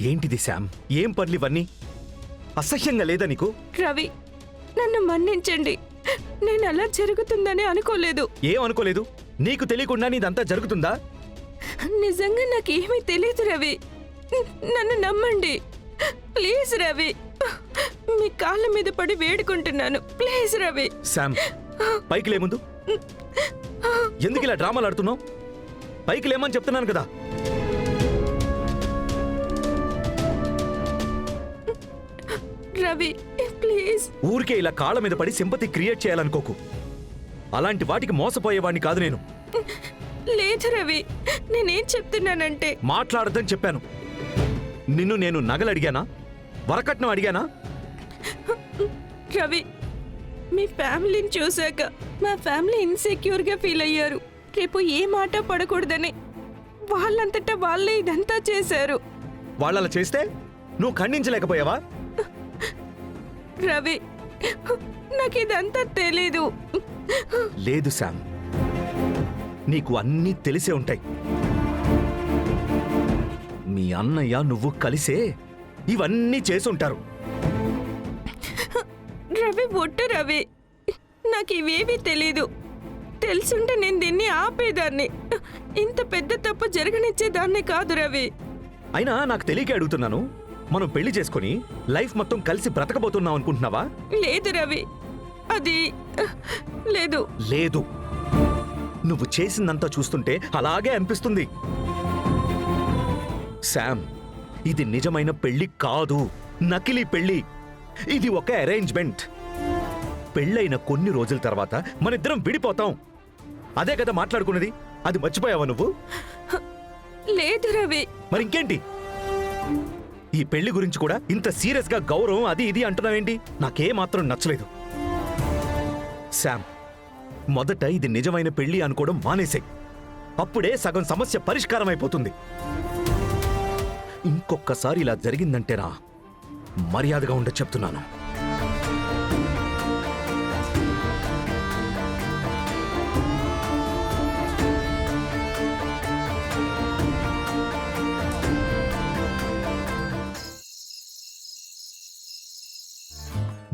ఏంటిది శామ్? ఏం పర్లు ఇవన్నీ? అసహ్యంగా లేదా నీకు? రవి, నన్ను మన్నించండి. నేను అలా జరుగుతుందని అనుకోలేదు. ఏం అనుకోలేదు? నీకు తెలియకుండా నీదంతా జరుగుతుందా? నిజంగా నాకేమీ తెలియదు రవి. నన్ను నమ్మండి ప్లీజ్ రవి. మీ కాళ్ళ మీద పడి వేడుకుంటున్నాను ప్లీజ్ రవి. శామ్, పైకి లే ముందు. ఎందుకు ఇలా డ్రామాలు ఆడుతున్నావు? పైకి లేమని చెప్తున్నాను కదా. రవి ప్లీజ్. ఊరికే ఇలా కాళ్ళ మీద పడి సింపతి క్రియేట్ చేయాలనుకోకు. అలాంటి వాటికి మోసపోయేవాడిని కాదు నేను. లేదు రవి, నేనేం చెప్తున్నానంటే. మాట్లాడద్దని చెప్పాను. నిన్ను నేను నగలు అడిగానా? వరకట్నం అడిగానా? రవి, మీ ఫ్యామిలీని చూశాక మా ఫ్యామిలీ ఇన్సెక్యూర్గా ఫీల్ అయ్యారు. రేపు ఏ మాట పడకూడదని వాళ్ళంతటా వాళ్ళే ఇదంతా చేశారు. వాళ్ళలా చేస్తే నువ్వు ఖండించలేకపోయావా? రవి, నాకు ఇదంతా తెలీదు. లేదు శామ్, నీకు అన్నీ తెలిసే ఉంటాయి. మీ అన్నయ్య నువ్వు కలిసే ఇవన్నీ చేసుంటారు. రవి ఒట్టు రవి, నాకు ఇవేవీ తెలీదు. తెలుసుంటే నేను దీన్ని ఆపేదాన్ని. ఇంత పెద్ద తప్పు జరగనిచ్చేదాన్ని కాదు రవి. అయినా నాకు తెలియక అడుగుతున్నాను. మనం పెళ్లి చేసుకుని లైఫ్ మొత్తం కలిసి బ్రతకబోతున్నాం అనుకుంటున్నావా? లేదు రవి, అది లేదు. లేదు, నువ్వు చేసిందంతా చూస్తుంటే అలాగే అనిపిస్తుంది. శామ్, ఇది నిజమైన పెళ్లి కాదు, నకిలీ పెళ్లి. ఇది ఒక అరేంజ్మెంట్. పెళ్ళైన కొన్ని రోజుల తర్వాత మనిద్దరం విడిపోతాం. అదే కదా మాట్లాడుకున్నది. అది మర్చిపోయావా నువ్వు? లేదు రవి. మరి ఇంకేంటి? ఈ పెళ్లి గురించి కూడా ఇంత సీరియస్ గా గౌరవం అది ఇది అంటున్నావేంటి? నాకేమాత్రం నచ్చలేదు. శామ్, మొదట ఇది నిజమైన పెళ్లి అనుకోవడం మానేసే. అప్పుడే సగం సమస్య పరిష్కారం అయిపోతుంది. ఇంకొక్కసారి ఇలా జరిగిందంటేనా మర్యాదగా ఉండ చెప్తున్నాను.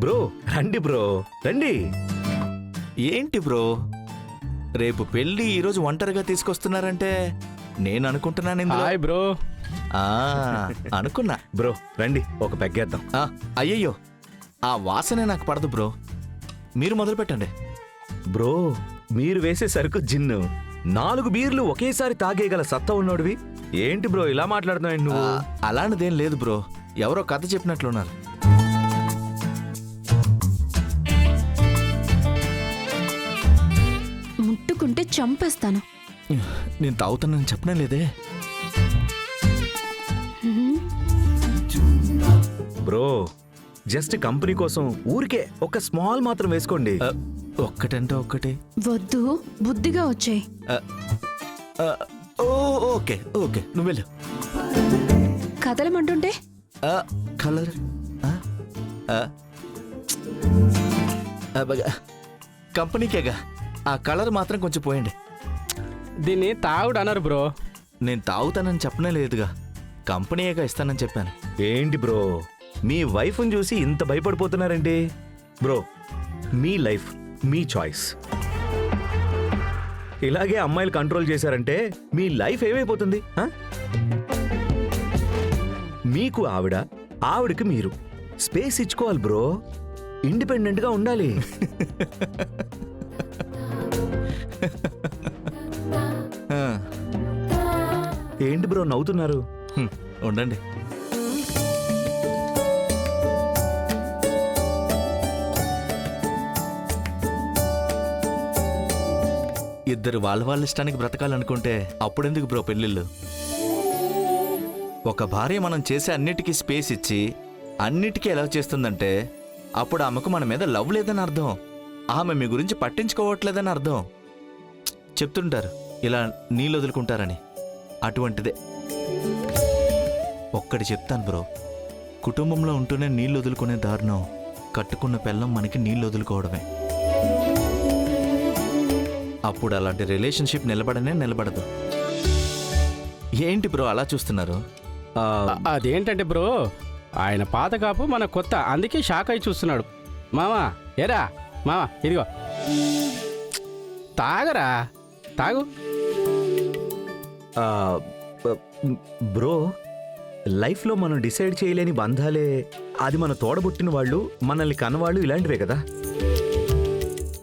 బ్రో రండి, బ్రో రండి. ఏంటి బ్రో, రేపు పెళ్ళి ఈరోజు ఒంటరిగా తీసుకొస్తున్నారంటే నేను అనుకుంటున్నాను ఇందులో. Hi bro. అనుకున్నా. బ్రో రండి, ఒక పెగ్గేద్దాం. అయ్యయ్యో, ఆ వాసనే నాకు పడదు బ్రో. మీరు మొదలు పెట్టండి. బ్రో, మీరు వేసే సరుకు జిన్ను. 4 బీర్లు ఒకేసారి తాగేయగల సత్తా ఉన్నోడివి. ఏంటి బ్రో ఇలా మాట్లాడుతున్నావు నువ్వు? అలాంటిదేం లేదు బ్రో, ఎవరో కథ చెప్పినట్లున్నారు. ముట్టుకుంటే చంపేస్తాను. నేను తాగుతానని చెప్పనే లేదే. బ్రో, జస్ట్ కంపెనీ కోసం ఊరికే ఒక స్మాల్ మాత్రం వేసుకోండి. ఒక్కటంటే ఒక్కటి. వద్దు, బుద్ధిగా వచ్చాయి. ఓకే ఓకే, నువ్వు వెళ్ళు. కదలమంటుంటే కలర్ కంపెనీకేగా, ఆ కలర్ మాత్రం కొంచెం పోయండి. దీన్ని తాగుడు అన్నారు బ్రో. నేను తాగుతానని చెప్పనే లేదుగా, కంపెనీగా ఇస్తానని చెప్పాను. ఏంటి బ్రో, మీ వైఫ్ని చూసి ఇంత భయపడిపోతున్నారండి? బ్రో, మీ లైఫ్ మీ చాయిస్. ఇలాగే అమ్మాయిలు కంట్రోల్ చేశారంటే మీ లైఫ్ ఏమైపోతుంది? మీకు ఆవిడ, ఆవిడకి మీరు స్పేస్ ఇచ్చుకోవాలి బ్రో. ఇండిపెండెంట్ గా ఉండాలి. ఏంటి బ్రో నవ్వుతున్నారు? ఉండండి. ఇద్దరు వాళ్ళ ఇష్టానికి బ్రతకాలనుకుంటే అప్పుడెందుకు బ్రో పెళ్ళిళ్ళు? ఒక భార్య మనం చేసే అన్నిటికీ స్పేస్ ఇచ్చి అన్నిటికీ ఎలా చేస్తుందంటే అప్పుడు ఆమెకు మన మీద లవ్ లేదని అర్థం. ఆమె మీ గురించి పట్టించుకోవట్లేదని అర్థం. చెప్తుంటారు ఇలా నీళ్ళు వదులుకుంటారని, అటువంటిదే. ఒక్కటి చెప్తాను బ్రో, కుటుంబంలో ఉంటూనే నీళ్ళు వదులుకునే దారుణం కట్టుకున్న పెళ్ళం మనకి నీళ్ళు వదులుకోవడమే. అప్పుడు అలాంటి రిలేషన్షిప్ నిలబడనే నిలబడదు. ఏంటి బ్రో అలా చూస్తున్నారు? అదేంటంటే బ్రో, ఆయన పాత కాపు మన కొత్త, అందుకే షాక్ అయి చూస్తున్నాడు. మామా ఏరా మామా, ఇదిగో తాగరా, తాగు. ఆ, బ్రో, లైఫ్లో మనం డిసైడ్ చేయలేని బంధాలే, అది మన తోడబుట్టిన వాళ్ళు, మనల్ని కన్నవాళ్ళు, ఇలాంటివే కదా.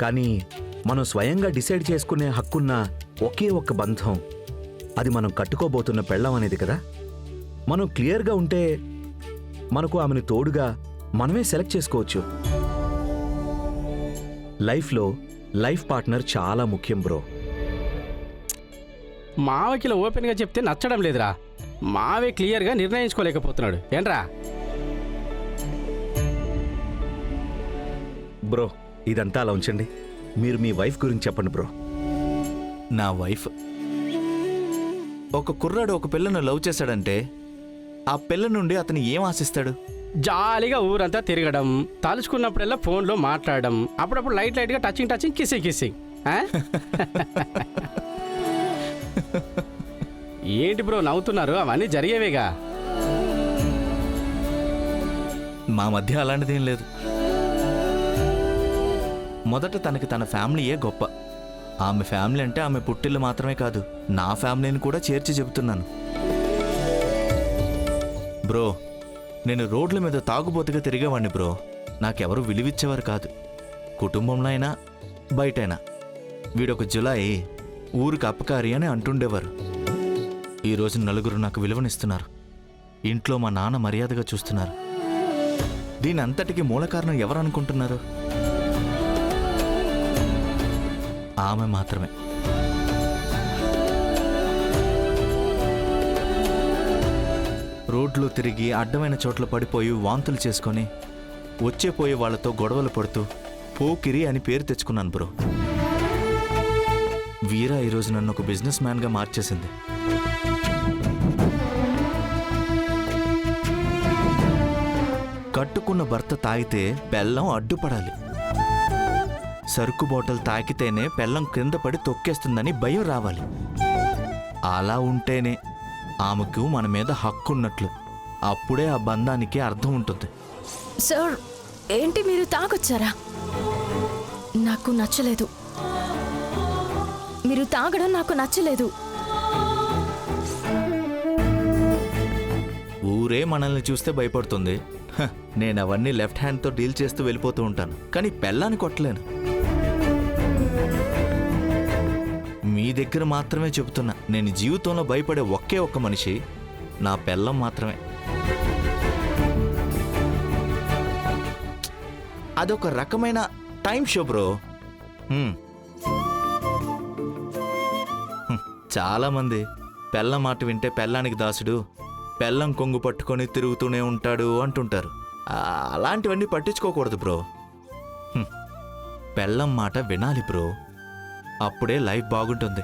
కానీ మనం స్వయంగా డిసైడ్ చేసుకునే హక్కున్న ఒకే ఒక్క బంధం, అది మనం కట్టుకోబోతున్న పెళ్ళం అనేది కదా. మనం క్లియర్గా ఉంటే మనకు ఆమెను తోడుగా మనమే సెలెక్ట్ చేసుకోవచ్చు. లైఫ్లో లైఫ్ పార్ట్నర్ చాలా ముఖ్యం బ్రో. మావకిలో ఓపెన్గా చెప్తే నచ్చడం లేదురా. మావే క్లియర్గా నిర్ణయించుకోలేకపోతున్నాడు. ఏంట్రా? బ్రో, ఇదంతా అలా ఉంచండి. మీరు మీ వైఫ్ గురించి చెప్పండి బ్రో. నా వైఫ్, ఒక కుర్రాడు ఒక పిల్లను లవ్ చేశాడంటే ఆ పిల్ల నుండి అతను ఏం ఆశిస్తాడు? జాలీగా ఊరంతా తిరగడం, తలుచుకున్నప్పుడల్లా ఫోన్లో మాట్లాడడం, అప్పుడప్పుడు లైట్గా టచింగ్ కిస్సింగ్. ఏంటి బ్రో నవ్వుతున్నారు? అవన్నీ జరిగేవేగా. మా మధ్య అలాంటిదేం లేదు. మొదట తనకి తన ఫ్యామిలీయే గొప్ప. ఆమె ఫ్యామిలీ అంటే ఆమె పుట్టిల్లు మాత్రమే కాదు, నా ఫ్యామిలీని కూడా చేర్చి చెబుతున్నాను. బ్రో, నేను రోడ్ల మీద తాగుబోతుగా తిరిగేవాడిని బ్రో. నాకెవరూ విలువిచ్చేవారు కాదు, కుటుంబంలో అయినా బయటైనా. వీడొక జులాయి, ఊరికి అపకారి అని అంటుండేవారు. ఈరోజు నలుగురు నాకు విలువనిస్తున్నారు. ఇంట్లో మా నాన్న మర్యాదగా చూస్తున్నారు. దీని అంతటికీ మూల కారణం ఎవరు అనుకుంటున్నారు? ఆమె మాత్రమే. రోడ్లు తిరిగి అడ్డమైన చోట్ల పడిపోయి వాంతులు చేసుకొని వచ్చేపోయే వాళ్లతో గొడవలు పడుతూ పోకిరి అని పేరు తెచ్చుకున్నాను బ్రో. వీరా ఈరోజు నన్ను ఒక బిజినెస్ మ్యాన్గా మార్చేసింది. కట్టుకున్న భర్త తాగితే పెళ్ళం అడ్డుపడాలి. సరుకు బాటిల్ తాకితేనే పెళ్ళం క్రింద పడి తొక్కేస్తుందని భయం రావాలి. అలా ఉంటేనే ఆమెకు మన మీద హక్కున్నట్లు. అప్పుడే ఆ బంధానికి అర్థం ఉంటుంది. సార్, ఏంటి మీరు తాగొచ్చారా? నాకు నచ్చలేదు. మీరు తాగడం నాకు నచ్చలేదు. ఊరే మనల్ని చూస్తే భయపడుతుంది. నేను అవన్నీ లెఫ్ట్ హ్యాండ్తో డీల్ చేస్తూ వెళ్ళిపోతూ ఉంటాను, కానీ పెళ్ళాన్ని కొట్టలేను. మీ దగ్గర మాత్రమే చెబుతున్నా, నేను జీవితంలో భయపడే ఒకే ఒక్క మనిషి నా పెళ్ళం మాత్రమే. అదొక రకమైన టైం షో బ్రో. చాలామంది పెళ్ళం మాట వింటే పెళ్ళానికి దాసుడు, పెళ్ళం కొంగు పట్టుకొని తిరుగుతూనే ఉంటాడు అంటుంటారు. అలాంటివన్నీ పట్టించుకోకూడదు బ్రో. పెళ్ళం మాట వినాలి బ్రో, అప్పుడే లైఫ్ బాగుంటుంది.